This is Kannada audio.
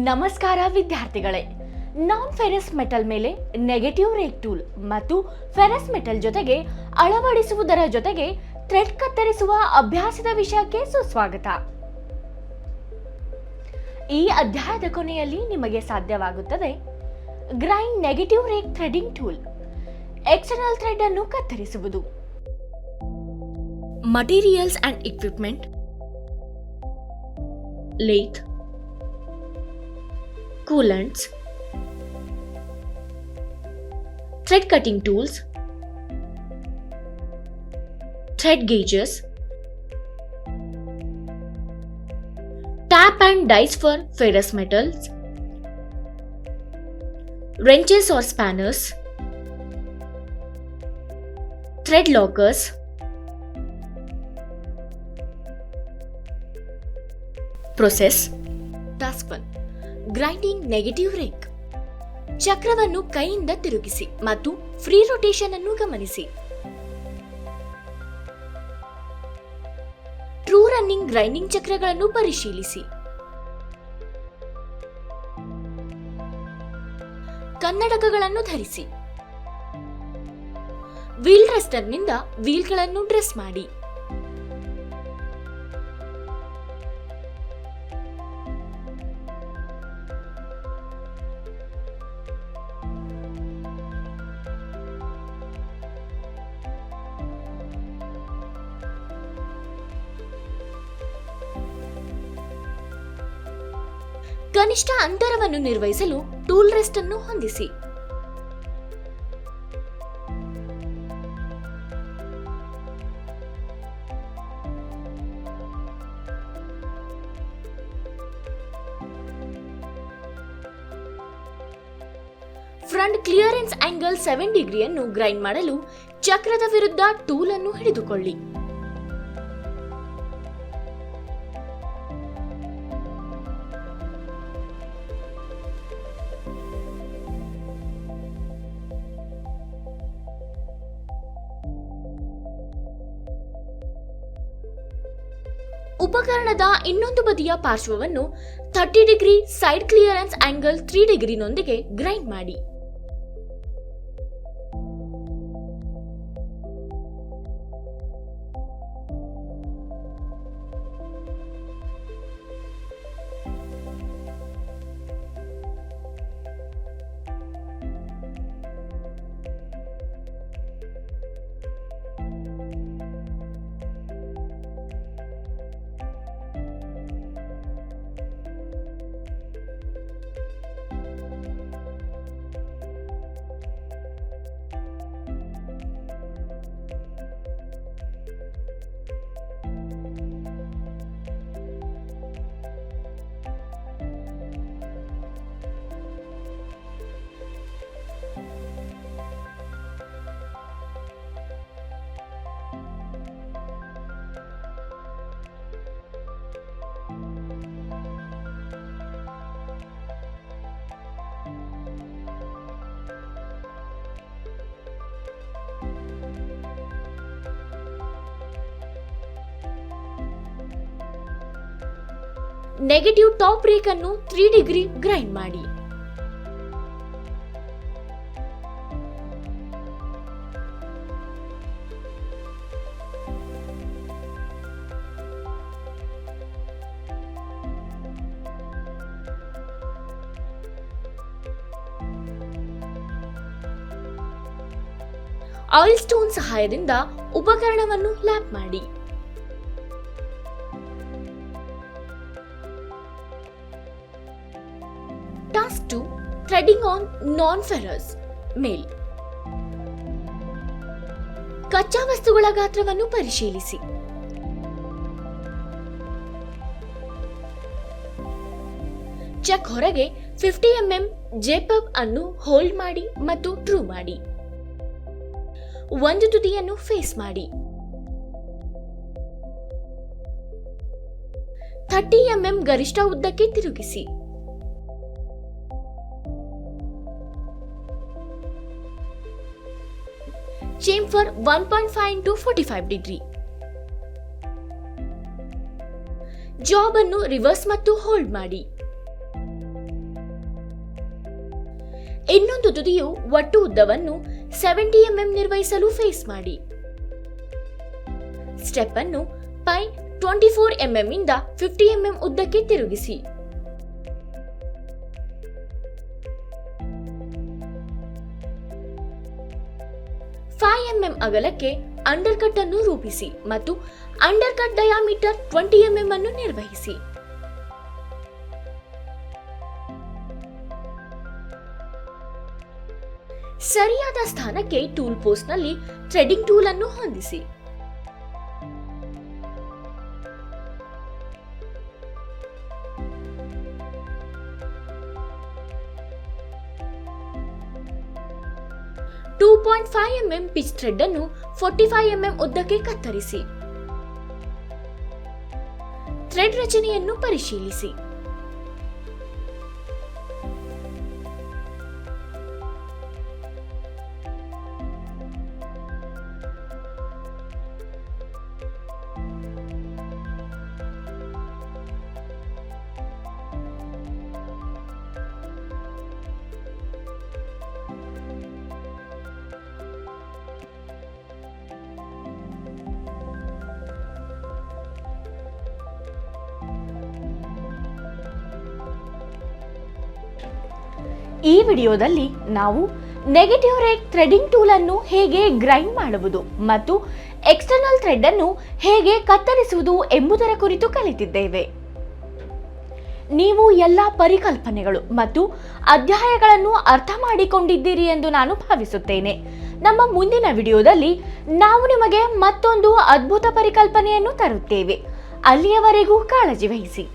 ನಮಸ್ಕಾರ ವಿದ್ಯಾರ್ಥಿಗಳೇ. ನಾನ್ ಫೆರಸ್ ಮೆಟಲ್ ಮೇಲೆ ನೆಗೆಟಿವ್ ರೇಕ್ ಟೂಲ್ ಮತ್ತು ಫೆರಸ್ ಮೆಟಲ್ ಜೊತೆಗೆ ಅಳವಡಿಸುವುದರ ಜೊತೆಗೆ ಥ್ರೆಡ್ ಕತ್ತರಿಸುವ ಅಭ್ಯಾಸದ ವಿಷಯಕ್ಕೆ ಸುಸ್ವಾಗತ. ಈ ಅಧ್ಯಾಯದ ಕೊನೆಯಲ್ಲಿ ನಿಮಗೆ ಸಾಧ್ಯವಾಗುತ್ತದೆ grind negative rake threading tool, external thread ಅನ್ನು ಕತ್ತರಿಸುವುದು. Materials and equipment: lathe, coolants, thread cutting tools, thread gauges, tap and dies for ferrous metals, wrenches or spanners, thread lockers, process. Task 1. Grinding negative rake. ಚಕ್ರವನ್ನು ಕೈಯಿಂದ ತಿರುಗಿಸಿ ಮತ್ತು ಫ್ರೀ ರೊಟೇಷನ್ ಅನ್ನು ಗಮನಿಸಿ. ಟ್ರೂ ರನ್ನಿಂಗ್ ಗ್ರೈಂಡಿಂಗ್ ಚಕ್ರಗಳನ್ನು ಪರಿಶೀಲಿಸಿ. ಕನ್ನಡಕಗಳನ್ನು ಧರಿಸಿ. ವೀಲ್ ರೆಸ್ಟರ್ನಿಂದ ವೀಲ್ಗಳನ್ನು ಡ್ರೆಸ್ ಮಾಡಿ. ಕನಿಷ್ಠ ಅಂತರವನ್ನು ನಿರ್ವಹಿಸಲು ಟೂಲ್ ರೆಸ್ಟ್ ಅನ್ನು ಹೊಂದಿಸಿ. ಫ್ರಂಟ್ ಕ್ಲಿಯರೆನ್ಸ್ ಆಂಗಲ್ 7 ಡಿಗ್ರಿಯನ್ನು ಗ್ರೈಂಡ್ ಮಾಡಲು ಚಕ್ರದ ವಿರುದ್ಧ ಟೂಲ್ ಅನ್ನು ಹಿಡಿದುಕೊಳ್ಳಿ. ಉಪಕರಣದ ಇನ್ನೊಂದು ಬದಿಯ ಪಾರ್ಶ್ವವನ್ನು 30 ಡಿಗ್ರಿ ಸೈಡ್ ಕ್ಲಿಯರೆನ್ಸ್ ಆಂಗಲ್ 3 ಡಿಗ್ರಿನೊಂದಿಗೆ ಗ್ರೈಂಡ್ ಮಾಡಿ. ನೆಗೆಟಿವ್ ಟಾಪ್ ರೇಕ್ ಅನ್ನು 3 ಡಿಗ್ರಿ ಗ್ರೈಂಡ್ ಮಾಡಿ. ಆಯಿಲ್ ಸ್ಟೋನ್ ಸಹಾಯದಿಂದ ಉಪಕರಣವನ್ನು ಲ್ಯಾಪ್ ಮಾಡಿ. Task 2. Threading on non-ferrous ಮೇಲ್. ಕಚ್ಚಾ ವಸ್ತುಗಳ ಗಾತ್ರವನ್ನು ಪರಿಶೀಲಿಸಿ. ಚೆಕ್ ಹೊರಗೆ 50 mm ಜೆಪಬ್ ಅನ್ನು ಹೋಲ್ಡ್ ಮಾಡಿ ಮತ್ತು ಟ್ರೂ ಮಾಡಿ. ಒಂದು ತುದಿಯನ್ನು ಫೇಸ್ ಮಾಡಿ. 30 mm ಗರಿಷ್ಠ ಉದ್ದಕ್ಕೆ ತಿರುಗಿಸಿ. ಚೇಂಫರ್ 1.5 into 45 ಡಿಗ್ರಿ. ಜಾಬ್ ಅನ್ನು ರಿವರ್ಸ್ ಮತ್ತು ಹೋಲ್ಡ್ ಮಾಡಿ. ಇನ್ನೊಂದು ತುದಿಯು ಒಟ್ಟು ಉದ್ದವನ್ನು 70 mm ನಿರ್ವಹಿಸಲು ಫೇಸ್ ಮಾಡಿ. ಸ್ಟೆಪ್ ಅನ್ನು ಪೈ 24 mm ಇಂದ 50 mm ಉದ್ದಕ್ಕೆ ತಿರುಗಿಸಿ. mm ಅಗಲಕ್ಕೆ ಅಂಡರ್ ಕಟ್ ಅನ್ನು ರೂಪಿಸಿ ಮತ್ತು ಅಂಡರ್ ಕಟ್ ಡಯಾಮೀಟರ್ 20 mm ಅನ್ನು ನಿರ್ವಹಿಸಿ. ಸರಿಯಾದ ಸ್ಥಾನಕ್ಕೆ ಟೂಲ್ ಪೋಸ್ಟ್ ನಲ್ಲಿ ಥ್ರೆಡಿಂಗ್ ಟೂಲ್ ಅನ್ನು ಹೊಂದಿಸಿ. ಟೂ 2.5 mm ಪಿಚ್ ಥ್ರೆಡ್ ಅನ್ನು 45 mm ಉದ್ದಕ್ಕೆ ಕತ್ತರಿಸಿ. ಥ್ರೆಡ್ ರಚನೆಯನ್ನು ಪರಿಶೀಲಿಸಿ. ಈ ವಿಡಿಯೋದಲ್ಲಿ ನಾವು ನೆಗೆಟಿವ್ ರೇಕ್ ಥ್ರೆಡಿಂಗ್ ಟೂಲ್ ಅನ್ನು ಹೇಗೆ ಗ್ರೈಂಡ್ ಮಾಡುವುದು ಮತ್ತು ಎಕ್ಸ್ಟರ್ನಲ್ ಥ್ರೆಡ್ ಅನ್ನು ಹೇಗೆ ಕತ್ತರಿಸುವುದು ಎಂಬುದರ ಕುರಿತು ಕಲಿತಿದ್ದೇವೆ. ನೀವು ಎಲ್ಲ ಪರಿಕಲ್ಪನೆಗಳು ಮತ್ತು ಅಧ್ಯಾಯಗಳನ್ನು ಅರ್ಥ ಮಾಡಿಕೊಂಡಿದ್ದೀರಿ ಎಂದು ನಾನು ಭಾವಿಸುತ್ತೇನೆ. ನಮ್ಮ ಮುಂದಿನ ವಿಡಿಯೋದಲ್ಲಿ ನಾವು ನಿಮಗೆ ಮತ್ತೊಂದು ಅದ್ಭುತ ಪರಿಕಲ್ಪನೆಯನ್ನು ತರುತ್ತೇವೆ. ಅಲ್ಲಿಯವರೆಗೂ ಕಾಳಜಿ ವಹಿಸಿ.